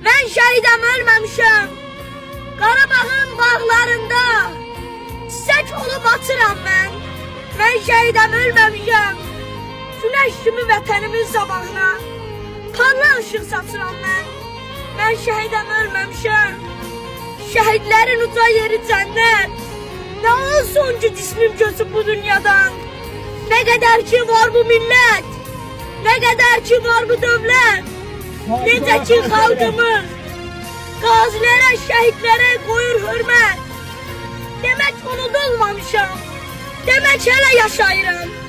Mən şəhidəm, ölməmişəm. Qarabağın bağlarında çiçək olub açıram mən. Mən şəhidəm, ölməmişəm. Günəş kimi vətənimin sabahına parlaq ışıq saçıram mən. Mən şəhidəm, ölməmişəm. Şəhidlərin uca yeri cənnət. Nə olsun ki cismim göçüb bu dünyadan. Nə qədər ki var bu millət, nə qədər ki var bu dövlət. Necə ki xalqımız qazilərə, şəhidlərə qoyur hörmət. Demək unudulmamışam, demək hələ yaşayıram.